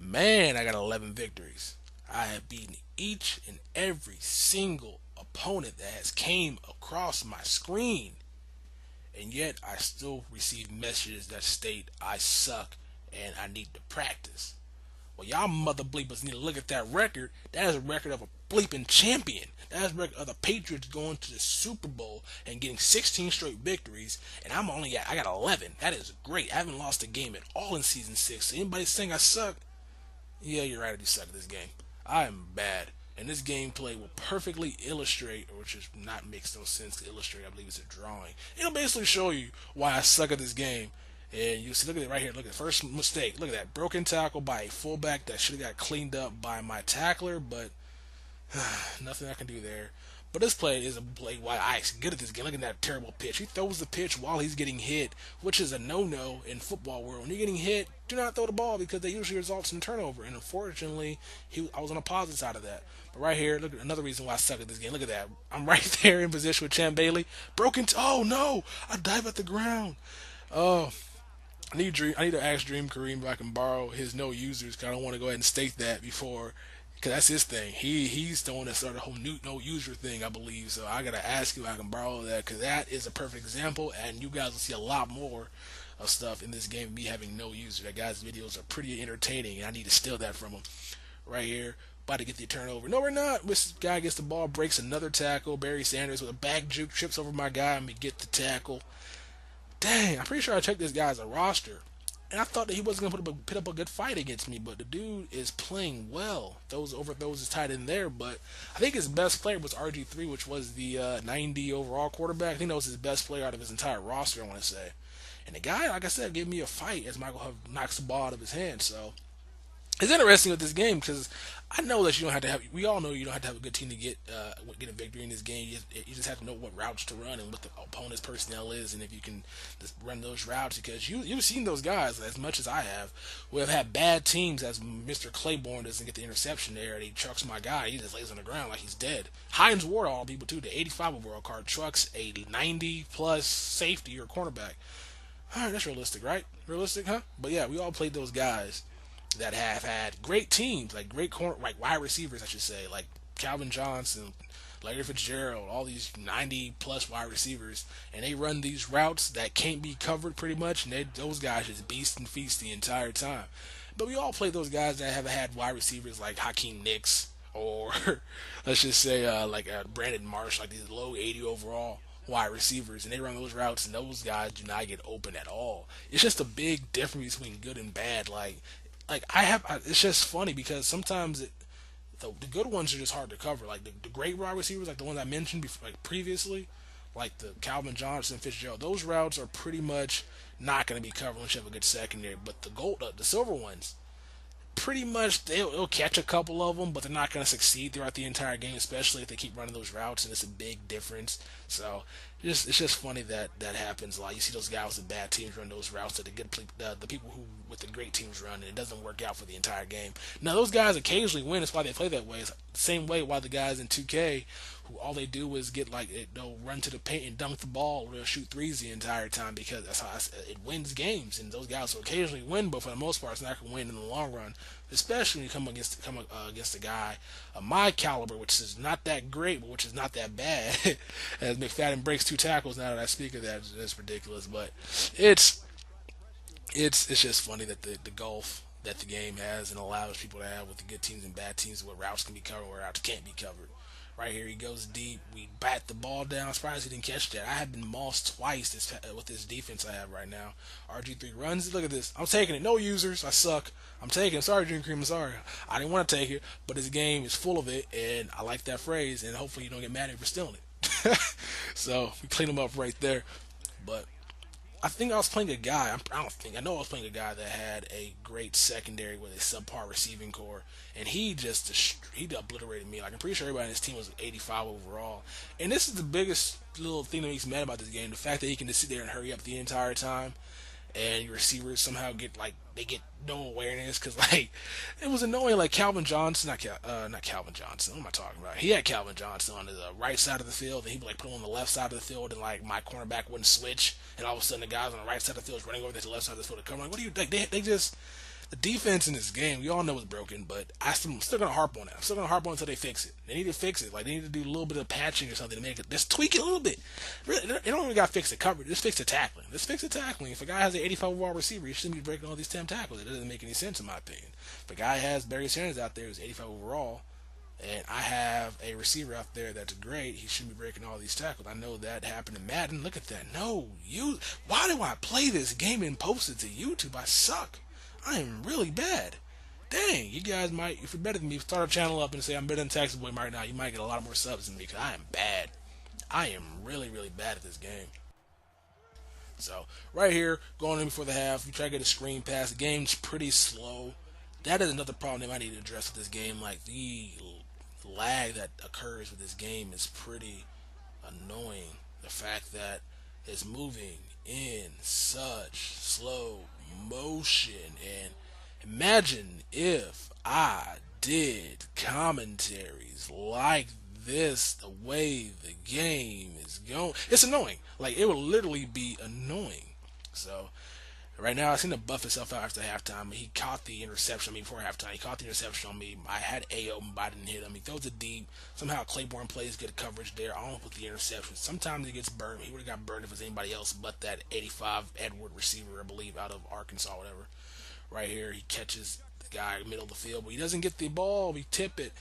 Man, I got 11 victories. I have beaten each and every single opponent that has came across my screen, and yet I still receive messages that state I suck and I need to practice. Well, y'all mother bleepers need to look at that record. That is a record of a bleeping champion. That is a record of the Patriots going to the Super Bowl and getting 16 straight victories, and I got 11. That is great. I haven't lost a game at all in season 6. So anybody saying I suck, yeah, you're right. I do suck at this game. I am bad. And this gameplay will perfectly illustrate, or which is not makes no sense to illustrate. I believe it's a drawing. It'll basically show you why I suck at this game. And you see, look at it right here. Look at the first mistake. Look at that broken tackle by a fullback that should have got cleaned up by my tackler, but nothing I can do there. But this play is a play why I actually good at this game. Look at that terrible pitch. He throws the pitch while he's getting hit, which is a no-no in football world. When you're getting hit, do not throw the ball because that usually results in turnover. And unfortunately, I was on the positive side of that. But right here, look at another reason why I suck at this game. Look at that. I'm right there in position with Champ Bailey. Oh no! I dive at the ground. Oh, I need to ask Dream Kareem if I can borrow his no users because I don't want to go ahead and state that before because that's his thing. He's the one that started the whole new no user thing, I believe. So I gotta ask you if I can borrow that because that is a perfect example, and you guys will see a lot more of stuff in this game of me having no user. That guy's videos are pretty entertaining, and I need to steal that from him right here. About to get the turnover. No, we're not. This guy gets the ball, breaks another tackle. Barry Sanders with a back juke trips over my guy, and we get the tackle. Dang, I'm pretty sure I checked this guy as a roster. And I thought that he wasn't going to put up a good fight against me, but the dude is playing well. Those overthrows is tied in there, but I think his best player was RG3, which was the 90 overall quarterback. I think that was his best player out of his entire roster, I want to say. And the guy, like I said, gave me a fight as Michael Huff knocks the ball out of his hand. So it's interesting with this game because I know that you don't have to have. We all know you don't have to have a good team to get a victory in this game. You just have to know what routes to run and what the opponent's personnel is, and if you can just run those routes. Because you've seen those guys as much as I have, who have had bad teams. As Mr. Claiborne doesn't get the interception there, and he trucks my guy. He just lays on the ground like he's dead. Hines Ward, all people too. The 85 overall card trucks a 90 plus safety or cornerback. All right, that's realistic, right? Realistic, huh? But yeah, we all played those guys that have had great teams, like great corner, like wide receivers, I should say, like Calvin Johnson, Larry Fitzgerald, all these 90 plus wide receivers, and they run these routes that can't be covered pretty much, and those guys just beast and feast the entire time. But we all play those guys that have had wide receivers like Hakeem Nicks or let's just say Brandon Marsh, like these low 80 overall wide receivers, and they run those routes, and those guys do not get open at all. It's just a big difference between good and bad. It's just funny because sometimes the good ones are just hard to cover. Like the great wide receivers, like the ones I mentioned before, like previously, like the Calvin Johnson, Fitzgerald, those routes are pretty much not going to be covered unless you have a good secondary. But the silver ones, pretty much they'll catch a couple of them, but they're not going to succeed throughout the entire game, especially if they keep running those routes, and it's a big difference. So it's just funny that that happens a lot. You see those guys with bad teams run those routes that the people who with the great teams run, and it doesn't work out for the entire game. Now those guys occasionally win. That's why they play that way. It's the same way why the guys in 2K who all they do is they'll run to the paint and dunk the ball, or they'll shoot threes the entire time because that's how it wins games. And those guys will occasionally win, but for the most part, it's not going to win in the long run. Especially when you come against a guy of my caliber, which is not that great, but which is not that bad. As McFadden breaks 2 tackles, now that I speak of that, it's ridiculous. But it's it's just funny that the gulf that the game has and allows people to have with the good teams and bad teams, where routes can be covered, where routes can't be covered. Right here, he goes deep. We bat the ball down. I'm surprised he didn't catch that. I have been mossed twice with this defense I have right now. RG3 runs. Look at this. I'm taking it. No users. I suck. I'm taking it. Sorry, Dream Cream. I'm sorry. I didn't want to take it, but this game is full of it, and I like that phrase, and hopefully you don't get mad at me for stealing it. So we clean them up right there. But I think I was playing a guy. I don't think I know I was playing a guy that had a great secondary with a subpar receiving core, and he obliterated me. Like I'm pretty sure everybody in his team was 85 overall. And this is the biggest little thing that makes me mad about this game: the fact that he can just sit there and hurry up the entire time, and your receivers somehow get no awareness because it was annoying. Like Calvin Johnson, not Calvin Johnson. What am I talking about? He had Calvin Johnson on the right side of the field, and he'd put him on the left side of the field, and like my cornerback wouldn't switch, and all of a sudden the guys on the right side of the field is running over to the left side of the field to cover. Like, what do you think? They just The defense in this game, we all know is broken, but I'm still gonna harp on it. I'm still gonna harp on it until they fix it. They need to fix it. Like they need to do a little bit of patching or something to make it. Just tweak it a little bit. Really, they don't even got to fix the coverage. Just fix the tackling. Just fix the tackling. If a guy has an 85 overall receiver, he shouldn't be breaking all these 10 tackles. It doesn't make any sense in my opinion. If a guy has Barry Sanders out there who's 85 overall, and I have a receiver out there that's great, he shouldn't be breaking all these tackles. I know that happened in Madden. Look at that. No, you. Why do I play this game and post it to YouTube? I suck. I am really bad. Dang, you guys might, if you're better than me, start a channel up and say I'm better than Texas Boy right now. You might get a lot more subs than me because I am bad. I am really, really bad at this game. So, right here, going in before the half, you try to get a screen pass. The game's pretty slow. That is another problem they might need to address with this game. Like, the lag that occurs with this game is pretty annoying. The fact that it's moving in such slow motion. And imagine if I did commentaries like this, the way the game is going. It's annoying. Like, it will literally be annoying. So, right now, I seen him buff himself out after halftime. He caught the interception. I mean, before halftime, he caught the interception on me. I had A open, but I didn't hit him. He throws it deep. Somehow Claiborne plays good coverage there. Almost with the interception. Sometimes he gets burned. He would have got burned if it was anybody else but that 85 Edward receiver, I believe, out of Arkansas, whatever. Right here, he catches the guy in the middle of the field, but he doesn't get the ball. We tip it.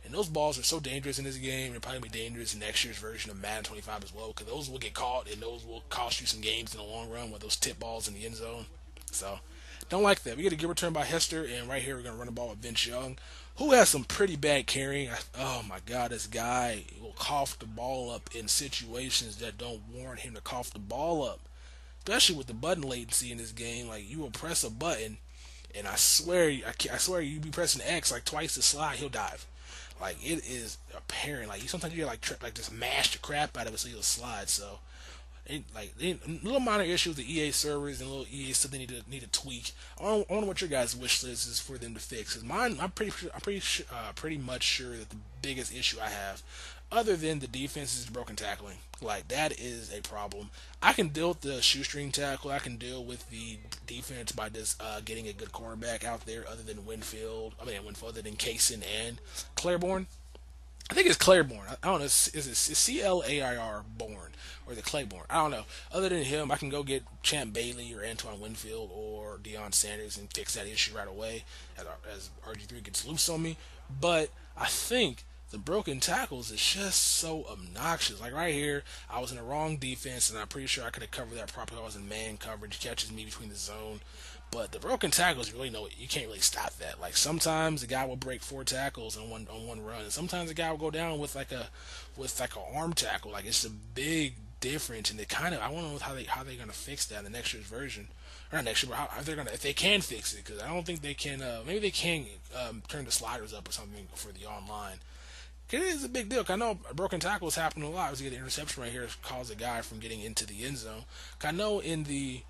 And those balls are so dangerous in this game. They're probably be dangerous in next year's version of Madden 25 as well, because those will get caught and those will cost you some games in the long run with those tip balls in the end zone. So, don't like that. We get a good return by Hester, and right here we're going to run the ball with Vince Young, who has some pretty bad carrying. Oh my God, this guy will cough the ball up in situations that don't warrant him to cough the ball up, especially with the button latency in this game. Like, you will press a button, and I swear you be pressing X like twice to slide, he'll dive. Like, it is apparent. Like, sometimes you get like just mash the crap out of it so you'll slide. So, little minor issues with the EA servers and little EA stuff they need to tweak. I wonder what your guys' wish list is for them to fix. Cause mine, pretty much sure that the biggest issue I have, other than the defense, is broken tackling. Like, that is a problem. I can deal with the shoestring tackle. I can deal with the defense by just getting a good cornerback out there, other than Winfield, other than Kaysen and Claiborne. I think it's Claiborne. I don't know. Is it Clair born or is it Claiborne? I don't know. Other than him, I can go get Champ Bailey or Antoine Winfield or Deion Sanders and fix that issue right away as RG3 gets loose on me. But I think the broken tackles is just so obnoxious. Like, right here, I was in the wrong defense, and I'm pretty sure I could have covered that properly. I was in man coverage, catches me between the zone. But the broken tackles, you can't really stop that. Like, sometimes the guy will break 4 tackles on one run, and sometimes the guy will go down with like a arm tackle. Like, it's a big difference, and I want to know how they're gonna fix that in the next year's version. Or not next year, but if they can fix it, because I don't think they can. Maybe they can turn the sliders up or something for the online. It is a big deal. I know broken tackles happen a lot. You get an interception right here, caused a guy from getting into the end zone. I know in the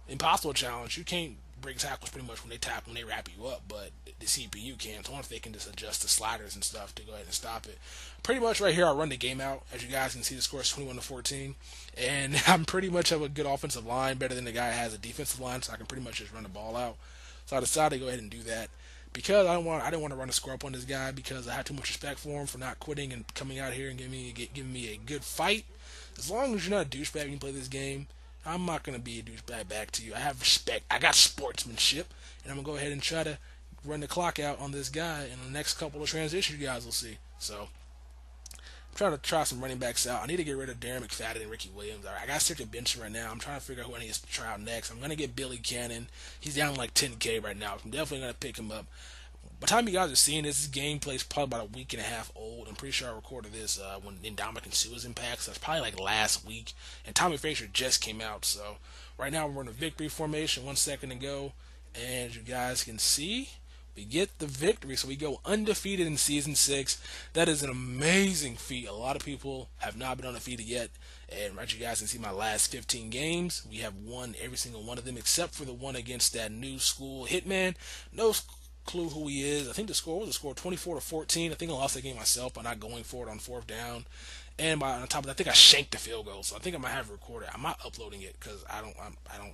Impossible Challenge, you can't break tackles pretty much when they wrap you up, but the CPU can. So I wonder if they can just adjust the sliders and stuff to go ahead and stop it. Pretty much right here, I run the game out. As you guys can see, the score is 21-14, and I'm pretty much have a good offensive line, better than the guy who has a defensive line, so I can pretty much just run the ball out. So I decided to go ahead and do that. Because I didn't want to run a score up on this guy, because I had too much respect for him for not quitting and coming out here and giving me a good fight. As long as you're not a douchebag and you play this game, I'm not going to be a douchebag back to you. I have respect. I got sportsmanship. And I'm going to go ahead and try to run the clock out on this guy. And the next couple of transitions you guys will see. So, I'm trying to try some running backs out. I need to get rid of Darren McFadden and Ricky Williams. I got sick of benching right now. I'm trying to figure out who I need to try out next. I'm going to get Billy Cannon. He's down like 10K right now. I'm definitely going to pick him up. By the time you guys are seeing this gameplay is probably about a week and a half old. I'm pretty sure I recorded this when Indomitian Sue's impact. So that's probably like last week. And Tommy Frazier just came out. So right now we're running a victory formation. 1 second to go. And as you guys can see, we get the victory. So we go undefeated in Season 6. That is an amazing feat. A lot of people have not been undefeated yet. And right, you guys can see my last 15 games. We have won every single one of them except for the one against that new school Hitman. clue who he is. I think the score was the score 24-14. I think I lost that game myself by not going for it on fourth down. And on top of that, I think I shanked the field goal, so I think I might have it recorded. I'm not uploading it because I don't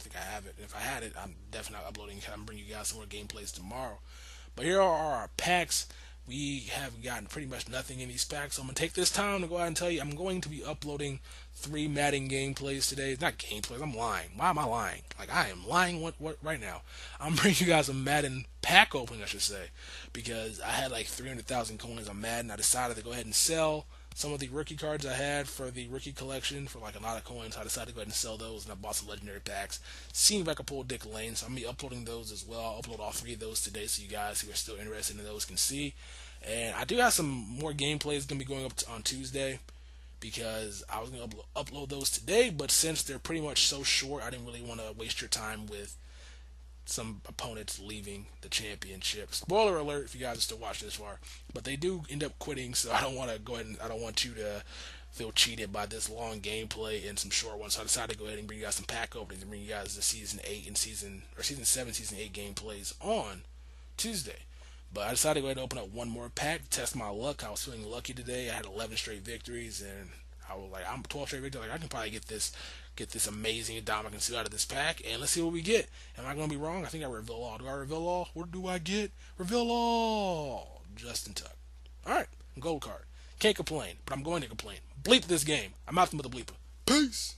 think I have it. If I had it, I'm definitely not uploading it. I'm bringing you guys some more gameplays tomorrow. But here are our packs. We have gotten pretty much nothing in these packs, so I'm gonna take this time to go ahead and tell you I'm going to be uploading 3 Madden gameplays today. Not gameplays. I'm lying. Why am I lying? Like I am lying. What right now? I'm bringing you guys a Madden pack opening, I should say, because I had like 300,000 coins on Madden. I decided to go ahead and sell some of the rookie cards I had for the rookie collection for like a lot of coins. I decided to go ahead and sell those, and I bought some legendary packs. Seeing if I could pull Dick Lane, so I'm gonna be uploading those as well. I'll upload all 3 of those today, so you guys who are still interested in those can see. And I do have some more gameplays gonna be going up on Tuesday because I was gonna upload those today, but since they're pretty much so short, I didn't really want to waste your time with some opponents leaving the championship. Spoiler alert if you guys are still watching this far, but they do end up quitting, so I don't want to go ahead and I don't want you to feel cheated by this long gameplay and some short ones. So I decided to go ahead and bring you guys some pack openings and bring you guys the season 7, season 8 gameplays on Tuesday. But I decided to go ahead and open up one more pack to test my luck. I was feeling lucky today. I had 11 straight victories, and I was like, I'm 12 straight victories. Like I can probably get this amazing Dominican suit out of this pack, and let's see what we get. Am I going to be wrong? I think I reveal all. Do I reveal all? What do I get? Reveal all. Justin Tuck. All right, gold card. Can't complain, but I'm going to complain. Bleep this game. I'm out with the bleeper. Peace.